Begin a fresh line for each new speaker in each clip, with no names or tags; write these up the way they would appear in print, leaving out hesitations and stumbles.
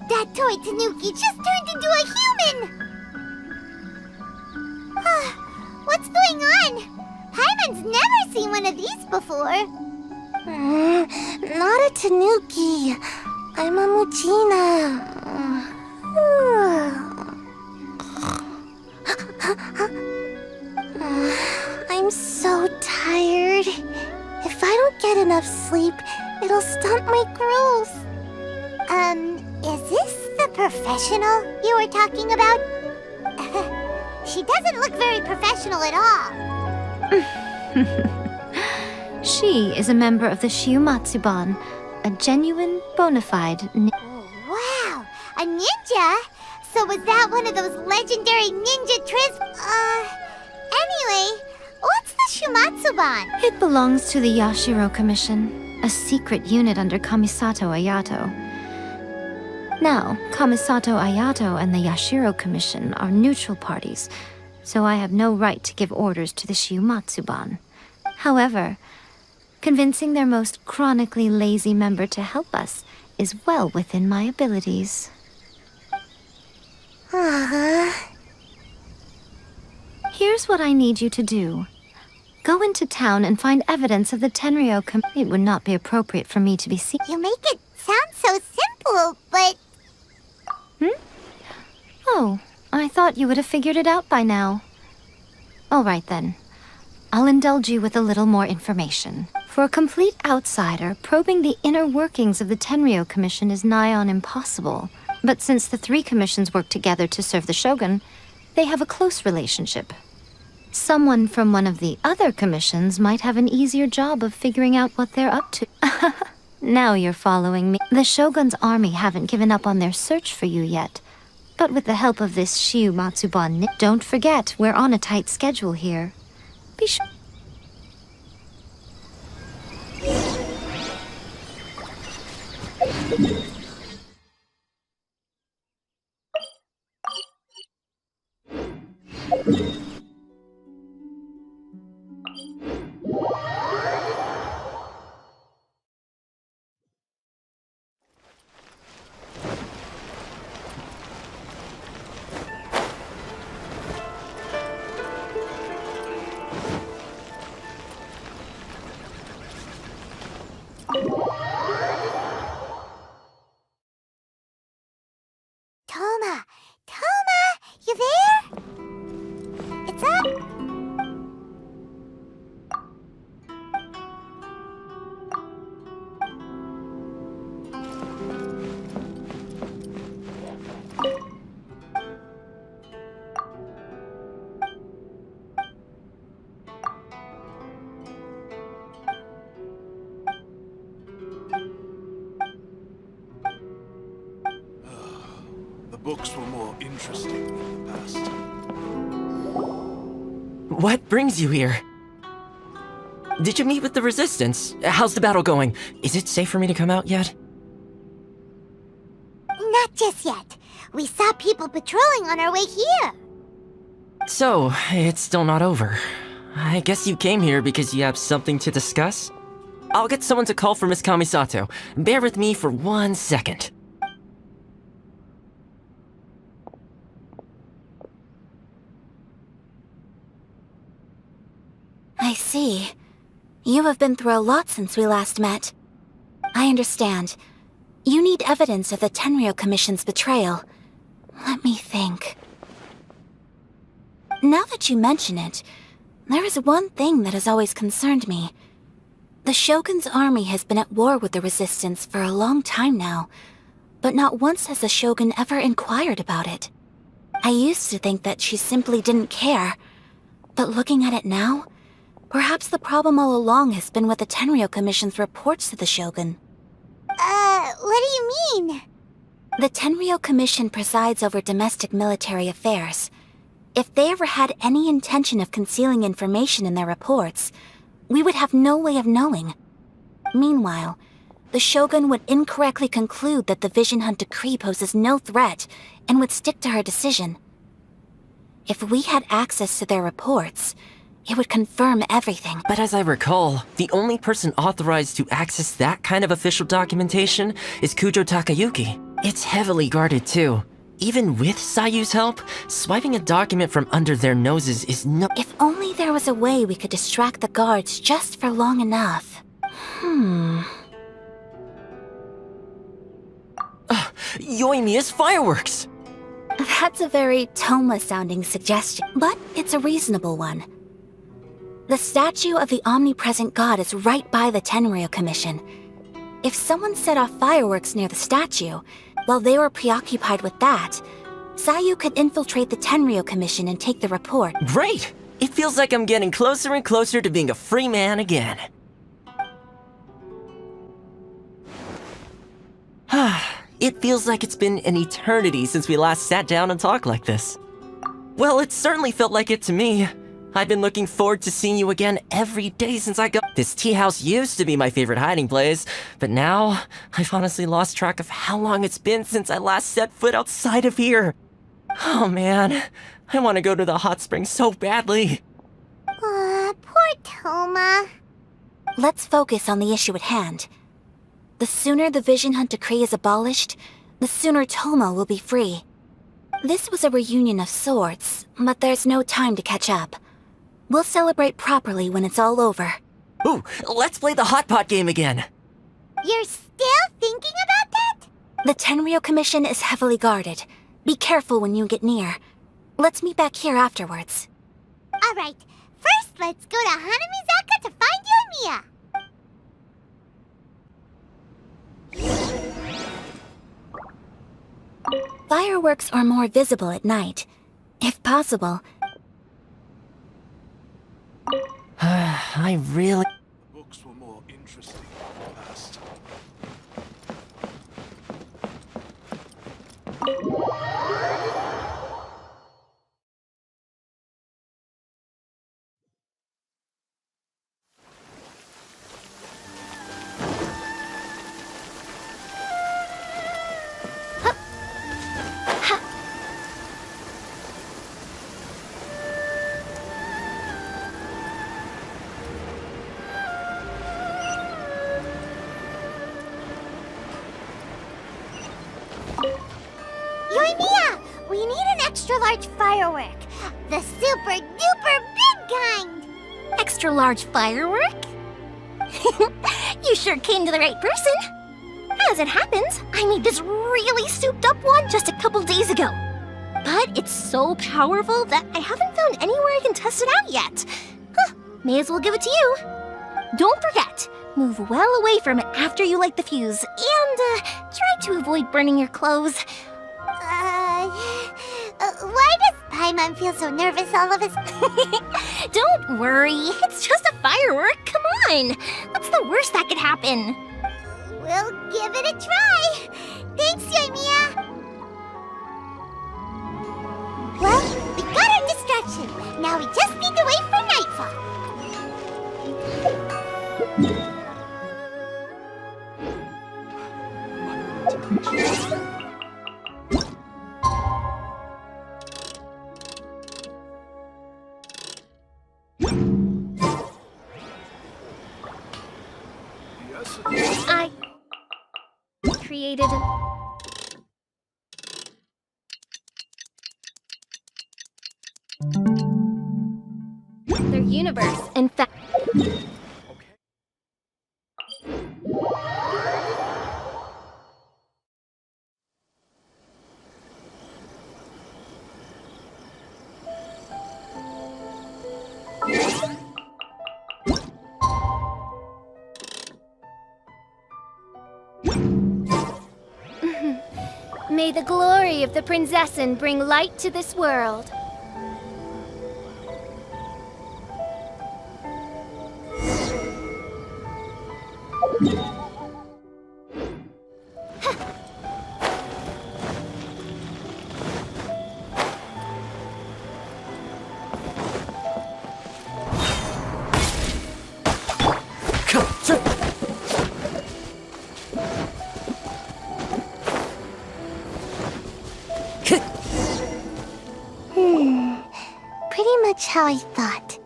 That toy Tanuki just turned into a human! What's going on? Paimon's never seen one of these before.
Not a Tanuki. I'm a Muchina. I'm so tired. If I don't get enough sleep, it'll stunt my growth.
Is this the professional you were talking about? She doesn't look very professional at all.
She is a member of the Ciumatsuban, a genuine, bona fide
Wow, a ninja? So was that one of those legendary ninja Anyway, what's the Ciumatsuban?
It belongs to the Yashiro Commission, a secret unit under Kamisato Ayato. Now, Kamisato Ayato and the Yashiro Commission are neutral parties, so I have no right to give orders to the Ciumatsuban. However, convincing their most chronically lazy member to help us is well within my abilities. Here's what I need you to do. Go into town and find evidence of the Tenryou It would not be appropriate for me to be seen.
You make it sound so simple, but...
Oh, I thought you would have figured it out by now. All right then. I'll indulge you with a little more information. For a complete outsider, probing the inner workings of the Tenryou Commission is nigh on impossible. But since the three commissions work together to serve the Shogun, they have a close relationship. Someone from one of the other commissions might have an easier job of figuring out what they're up to. Now you're following me. The Shogun's army haven't given up on their search for you yet. But with the help of this Ciumatsuban, don't forget, we're on a tight schedule here. Be sure.
Toma, you there? It's up.
The books were more interesting in the past.
What brings you here? Did you meet with the Resistance? How's the battle going? Is it safe for me to come out yet?
Not just yet. We saw people patrolling on our way here.
So, it's still not over. I guess you came here because you have something to discuss? I'll get someone to call for Miss Kamisato. Bear with me for 1 second.
I see. You have been through a lot since we last met. I understand. You need evidence of the Tenryou Commission's betrayal. Let me think. Now that you mention it, there is one thing that has always concerned me. The Shogun's army has been at war with the Resistance for a long time now, but not once has the Shogun ever inquired about it. I used to think that she simply didn't care, but looking at it now, perhaps the problem all along has been with the Tenryou Commission's reports to the Shogun.
What do you mean?
The Tenryou Commission presides over domestic military affairs. If they ever had any intention of concealing information in their reports, we would have no way of knowing. Meanwhile, the Shogun would incorrectly conclude that the Vision Hunt decree poses no threat and would stick to her decision. If we had access to their reports, it would confirm everything.
But as I recall, the only person authorized to access that kind of official documentation is Kujo Takayuki. It's heavily guarded too. Even with Sayu's help, swiping a document from under their noses is no—
If only there was a way we could distract the guards just for long enough.
Yoimiya's fireworks!
That's a very Toma-sounding suggestion, but it's a reasonable one. The statue of the omnipresent god is right by the Tenryou Commission. If someone set off fireworks near the statue, while they were preoccupied with that, Sayu could infiltrate the Tenryou Commission and take the report.
Great! It feels like I'm getting closer and closer to being a free man again. It feels like it's been an eternity since we last sat down and talked like this. Well, it certainly felt like it to me. I've been looking forward to seeing you again every day since I got— This tea house used to be my favorite hiding place, but now I've honestly lost track of how long it's been since I last set foot outside of here. Oh man, I want to go to the hot springs so badly.
Poor Toma.
Let's focus on the issue at hand. The sooner the Vision Hunt decree is abolished, the sooner Toma will be free. This was a reunion of sorts, but there's no time to catch up. We'll celebrate properly when it's all over.
Ooh, let's play the hot pot game again.
You're still thinking about that?
The Tenryou Commission is heavily guarded. Be careful when you get near. Let's meet back here afterwards.
Alright, first let's go to Hanamizaka to find Yoimiya.
Fireworks are more visible at night. If possible,
I really—
The books were more interesting in the past.
Yoimiya, we need an extra-large firework. The super-duper big kind.
Extra-large firework? You sure came to the right person. As it happens, I made this really souped-up one just a couple days ago. But it's so powerful that I haven't found anywhere I can test it out yet. May as well give it to you. Don't forget, move well away from it after you light the fuse, and try to avoid burning your clothes.
Why does Paimon feel so nervous all of a sudden?
Don't worry, it's just a firework. Come on, what's the worst that could happen?
We'll give it a try. Thanks, Yoimiya. Well, we got our distraction. Now we just need to wait for nightfall.
I created their universe. In fact, may the glory of the Prinzessin bring light to this world.
Pretty much how I thought.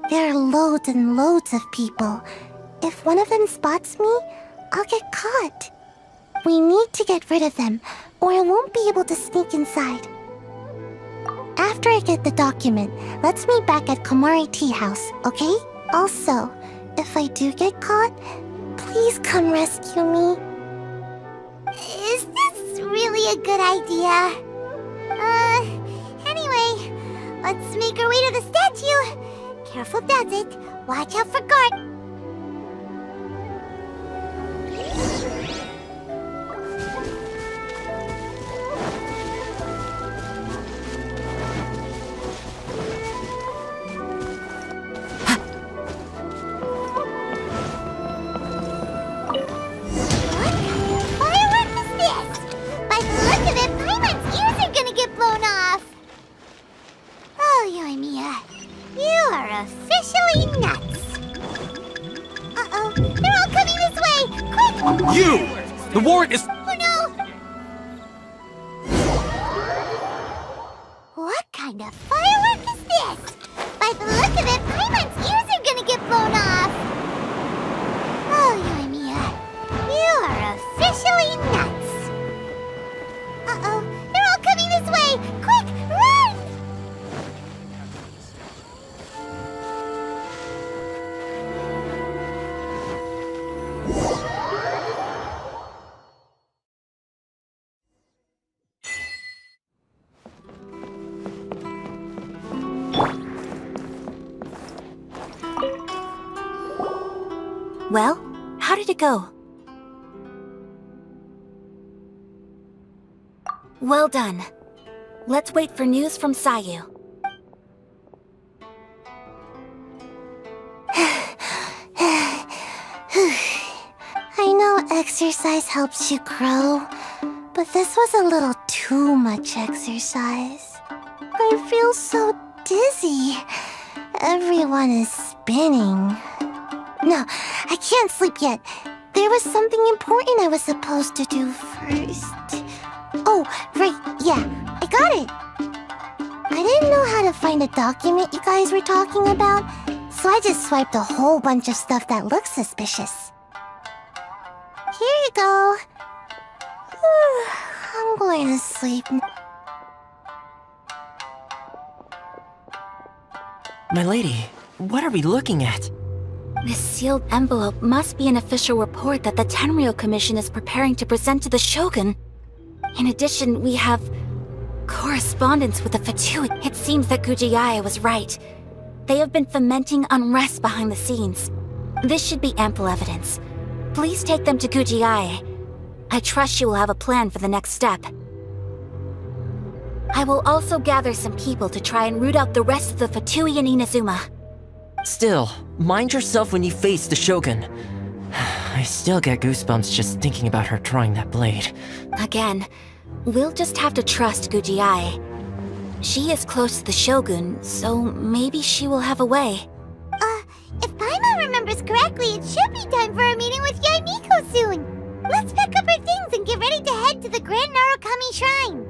There are loads and loads of people. If one of them spots me, I'll get caught. We need to get rid of them, or I won't be able to sneak inside. After I get the document, let's meet back at Komari Tea House, okay? Also, if I do get caught, please come rescue me. Is this really a good idea? Anyway, let's make our way to the statue. Careful does it. Watch out for guard. Officially nuts. Uh-oh, they're all coming this way! Quick!
You! The warrant is...
Oh no! What kind of firework is this? By the look of it, Paimon's ears are gonna get blown off! Oh, Yoimiya, you are officially nuts! Uh-oh, they're all coming this way! Quick, run!
Well, how did it go? Well done. Let's wait for news from Sayu.
I know exercise helps you grow, but this was a little too much exercise. I feel so dizzy. Everyone is spinning. No, I can't sleep yet. There was something important I was supposed to do first. Oh, right, yeah, I got it. I didn't know how to find a document you guys were talking about, so I just swiped a whole bunch of stuff that looks suspicious. Here you go. I'm going to sleep now.
My lady, what are we looking at?
This sealed envelope must be an official report that the Tenryou Commission is preparing to present to the Shogun. In addition, we have correspondence with the Fatui. It seems that Gujii was right. They have been fomenting unrest behind the scenes. This should be ample evidence. Please take them to Gujii. I trust you will have a plan for the next step. I will also gather some people to try and root out the rest of the Fatui in Inazuma.
Still, mind yourself when you face the Shogun. I still get goosebumps just thinking about her drawing that blade.
Again, we'll just have to trust Gujii. She is close to the Shogun, so maybe she will have a way.
If Paimon remembers correctly, it should be time for a meeting with Yaimiko soon. Let's pack up our things and get ready to head to the Grand Narukami Shrine.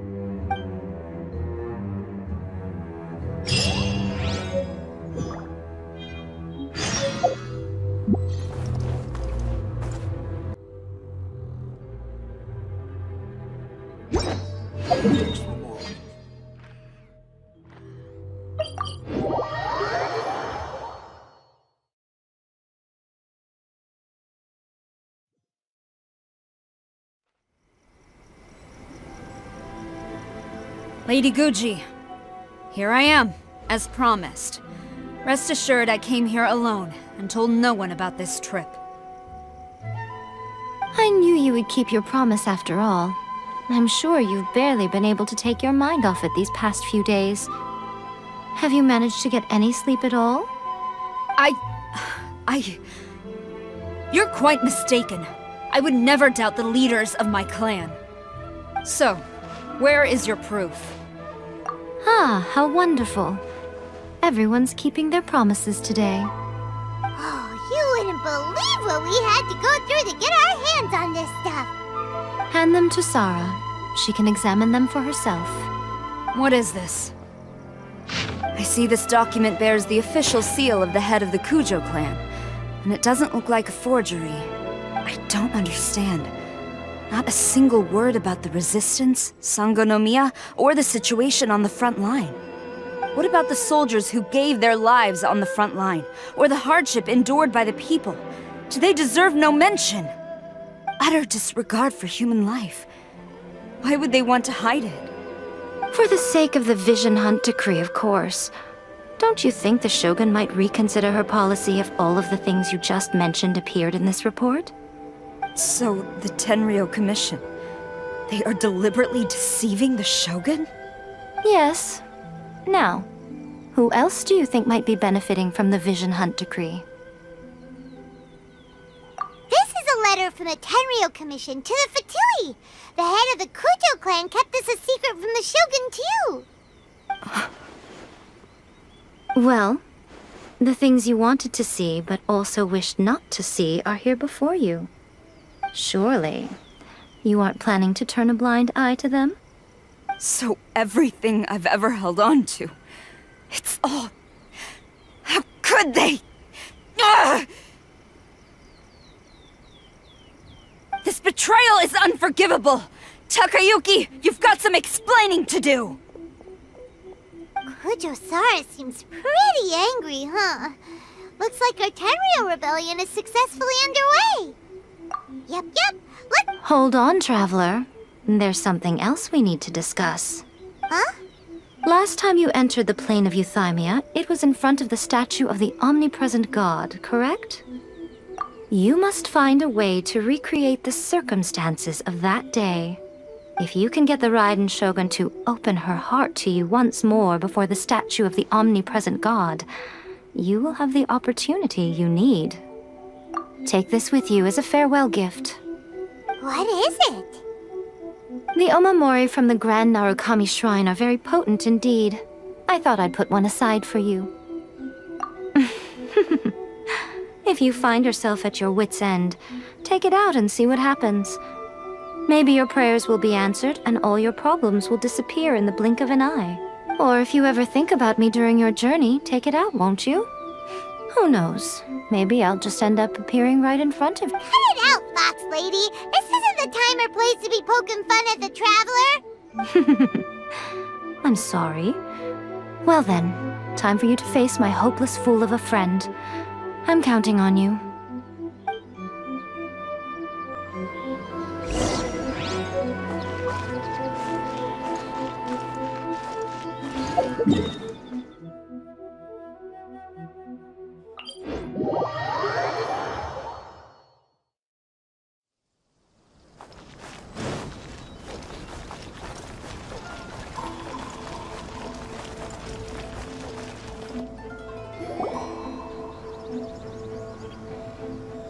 Lady Guji, here I am, as promised. Rest assured I came here alone and told no one about this trip.
I knew you would keep your promise after all. I'm sure you've barely been able to take your mind off it these past few days. Have you managed to get any sleep at all?
You're quite mistaken. I would never doubt the leaders of my clan. So, where is your proof?
Ah, how wonderful. Everyone's keeping their promises today.
Oh, you wouldn't believe what we had to go through to get our hands on this stuff.
Hand them to Sarah. she can examine them for herself.
What is this? I see this document bears the official seal of the head of the Kujo clan, and it doesn't look like a forgery. I don't understand. Not a single word about the resistance, Sangonomiya, or the situation on the front line. What about the soldiers who gave their lives on the front line, or the hardship endured by the people? Do they deserve no mention? Utter disregard for human life. Why would they want to hide it?
For the sake of the Vision Hunt decree, of course. Don't you think the Shogun might reconsider her policy if all of the things you just mentioned appeared in this report?
So, the Tenryou Commission, they are deliberately deceiving the Shogun?
Yes. Now, who else do you think might be benefiting from the Vision Hunt decree?
This is a letter from the Tenryou Commission to the Fatui. The head of the Kujo clan kept this a secret from the Shogun, too.
Well, the things you wanted to see but also wished not to see are here before you. Surely, you aren't planning to turn a blind eye to them?
So everything I've ever held on to, it's all... How could they? Ugh! This betrayal is unforgivable! Takayuki, you've got some explaining to do!
Kujo-sara seems pretty angry, huh? Looks like our Tenryou rebellion is successfully underway. Yep.
Hold on, Traveler. There's something else we need to discuss.
Huh?
Last time you entered the plane of Euthymia, it was in front of the statue of the omnipresent god, correct? You must find a way to recreate the circumstances of that day. If you can get the Raiden Shogun to open her heart to you once more before the statue of the omnipresent god, you will have the opportunity you need. Take this with you as a farewell gift.
What is it?
The omamori from the Grand Narukami Shrine are very potent indeed. I thought I'd put one aside for you. If you find yourself at your wit's end, take it out and see what happens. Maybe your prayers will be answered and all your problems will disappear in the blink of an eye. Or if you ever think about me during your journey, take it out, won't you? Who knows? Maybe I'll just end up appearing right in front of you.
Cut it out, Fox Lady. This isn't the time or place to be poking fun at the Traveler.
I'm sorry. Well then, time for you to face my hopeless fool of a friend. I'm counting on you.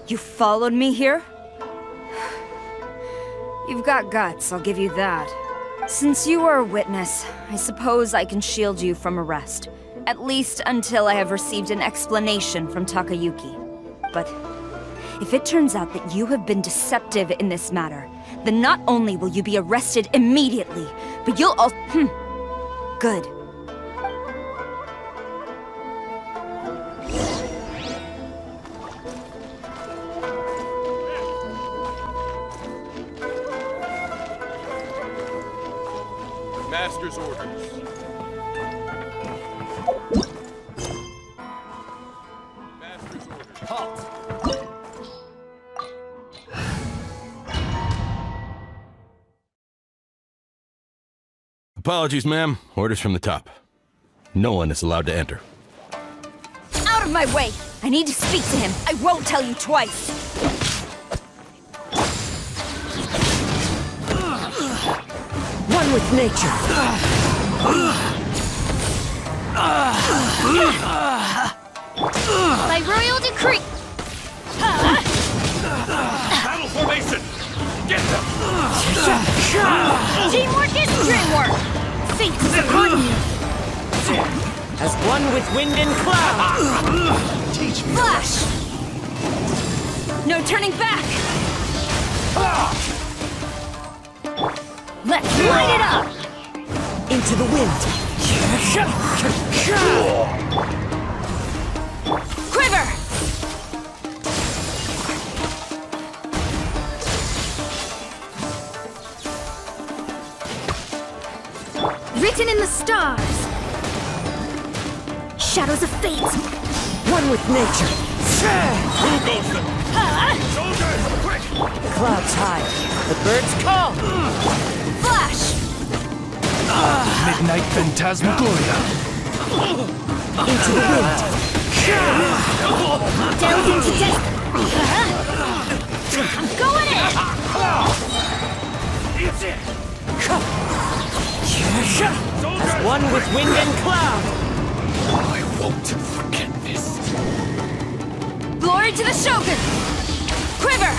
You followed me here? You've got guts, I'll give you that. Since you are a witness, I suppose I can shield you from arrest. At least until I have received an explanation from Takayuki. But if it turns out that you have been deceptive in this matter, then not only will you be arrested immediately, but you'll also... Good.
Master's orders. Master's orders. Halt!
Apologies, ma'am. Orders from the top. No one is allowed to enter.
Out of my way! I need to speak to him. I won't tell you twice.
One with nature.
By royal decree!
Battle formation! Get them!
Teamwork is dreamwork! Fate is upon you!
As one with wind and cloud.
Teach me.
Flash! No turning back! Let's light it up!
Into the wind!
Quiver!
Written in the stars. Shadows of fate.
One with nature!
Who goes there? Soldiers, quick!
Clouds high, the birds call!
Flash!
Midnight Phantasmagoria.
Into the wind!
Delve into death. I'm going in.
It's it! Soldiers!
One with wind and cloud!
I won't forget this.
Glory to the Shogun! Quiver!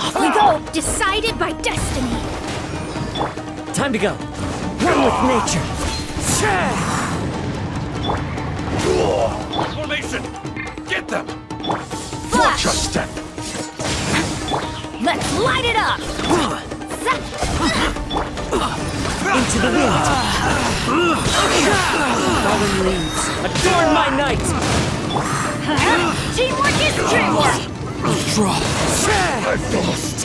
Off we go. Decided by destiny.
Time to go! One with nature!
Formation! Get them!
Flash!
Watch your step!
Let's light it up!
Into the wind! Fallen leaves, adorn my night!
Teamwork is dreamwork!
Draw! I've lost!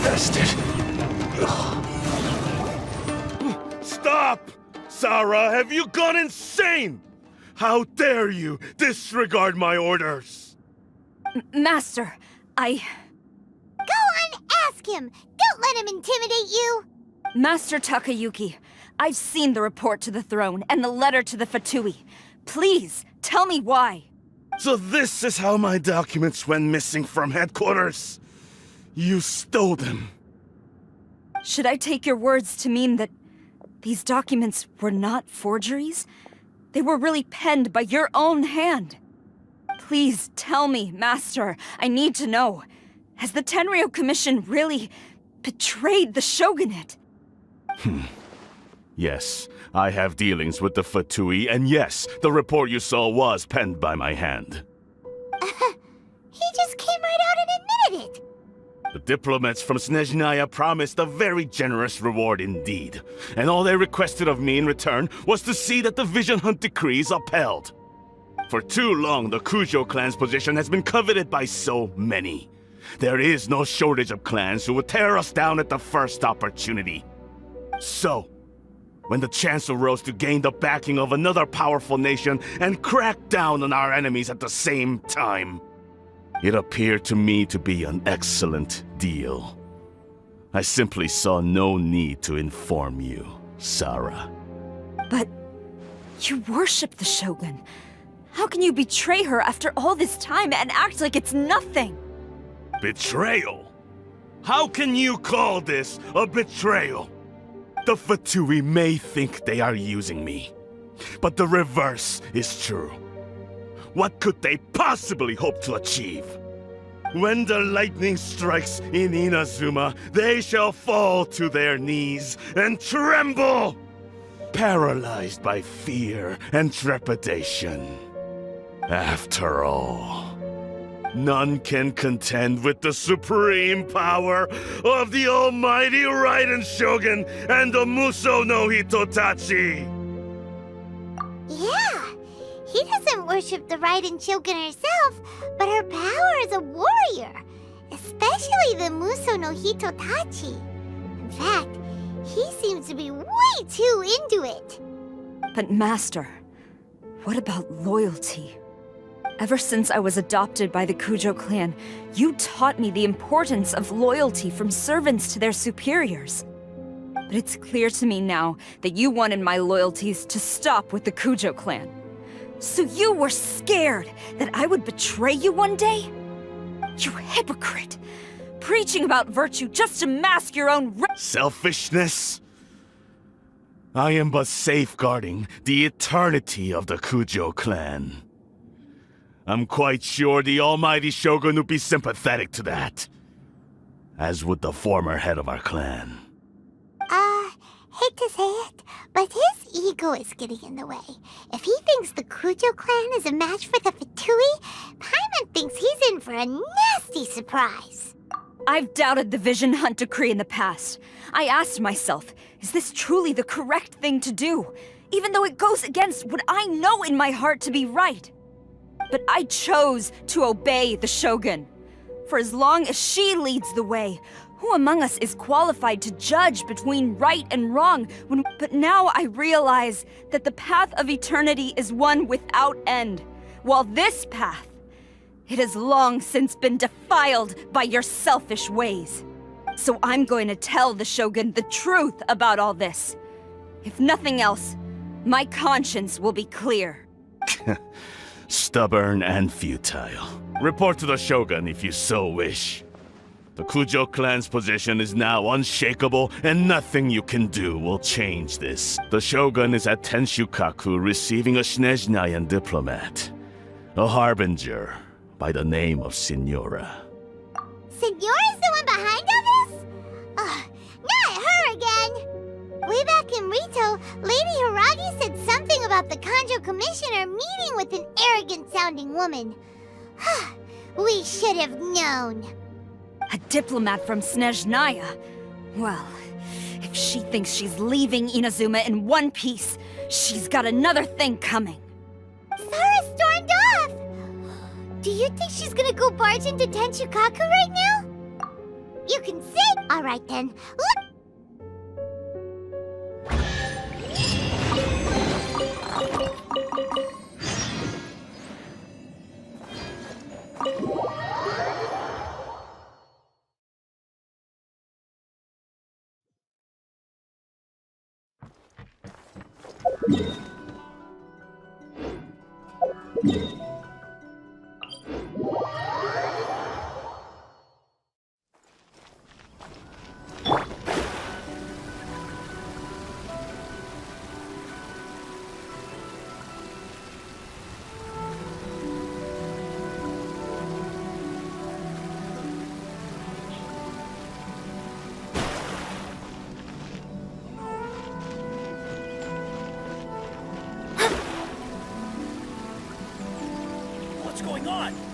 Bastard! Stop! Sarah, have you gone insane? How dare you disregard my orders?
Master,
Go on, ask him. Don't let him intimidate you.
Master Takayuki, I've seen the report to the throne and the letter to the Fatui. Please, tell me why.
So this is how my documents went missing from headquarters? You stole them.
Should I take your words to mean that these documents were not forgeries? They were really penned by your own hand. Please tell me, Master. I need to know. Has the Tenryou Commission really betrayed the Shogunate?
Yes, I have dealings with the Fatui, and yes, the report you saw was penned by my hand.
He just came right out and admitted it.
The diplomats from Snezhnaya promised a very generous reward indeed, and all they requested of me in return was to see that the Vision Hunt decrees upheld. For too long, the Kujo clan's position has been coveted by so many. There is no shortage of clans who would tear us down at the first opportunity. So, when the chance arose to gain the backing of another powerful nation and crack down on our enemies at the same time, it appeared to me to be an excellent deal. I simply saw no need to inform you, Sarah.
But you worship the Shogun. How can you betray her after all this time and act like it's nothing?
Betrayal? How can you call this a betrayal? The Fatui may think they are using me, but the reverse is true. What could they possibly hope to achieve? When the lightning strikes in Inazuma, they shall fall to their knees and tremble, paralyzed by fear and trepidation. After all, none can contend with the supreme power of the almighty Raiden Shogun and the Muso no Hitotachi!
Yeah, he doesn't worship the Raiden Shogun herself, but her power as a warrior, especially the Muso no Hitotachi. In fact, he seems to be way too into it.
But Master, what about loyalty? Ever since I was adopted by the Kujo clan, you taught me the importance of loyalty from servants to their superiors. But it's clear to me now that you wanted my loyalties to stop with the Kujo clan. So you were scared that I would betray you one day? You hypocrite! Preaching about virtue just to mask your own
Selfishness? I am but safeguarding the eternity of the Kujo clan. I'm quite sure the almighty Shogun would be sympathetic to that. As would the former head of our clan.
Hate to say it, but his ego is getting in the way. If he thinks the Kujo clan is a match for the Fatui, Paimon thinks he's in for a nasty surprise.
I've doubted the Vision Hunt decree in the past. I asked myself, is this truly the correct thing to do? Even though it goes against what I know in my heart to be right. But I chose to obey the Shogun. For as long as she leads the way, who among us is qualified to judge between right and wrong But now I realize that the path of eternity is one without end, while this path, it has long since been defiled by your selfish ways. So I'm going to tell the Shogun the truth about all this. If nothing else, my conscience will be clear.
Stubborn and futile. Report to the Shogun if you so wish. The Kujo clan's position is now unshakable, and nothing you can do will change this. The Shogun is at Tenshukaku receiving a Snezhnayan diplomat, a harbinger by the name of Signora.
Signora's the one behind all this? Not her again! Way back in Rito, Lady Hiragi said something about the Kanjo Commissioner meeting with an arrogant-sounding woman. We should have known.
A diplomat from Snezhnaya? Well, if she thinks she's leaving Inazuma in one piece, she's got another thing coming.
Sara stormed off! Do you think she's gonna go barge into Tenshukaku right now? You can sit! Alright then, look!
What's going on?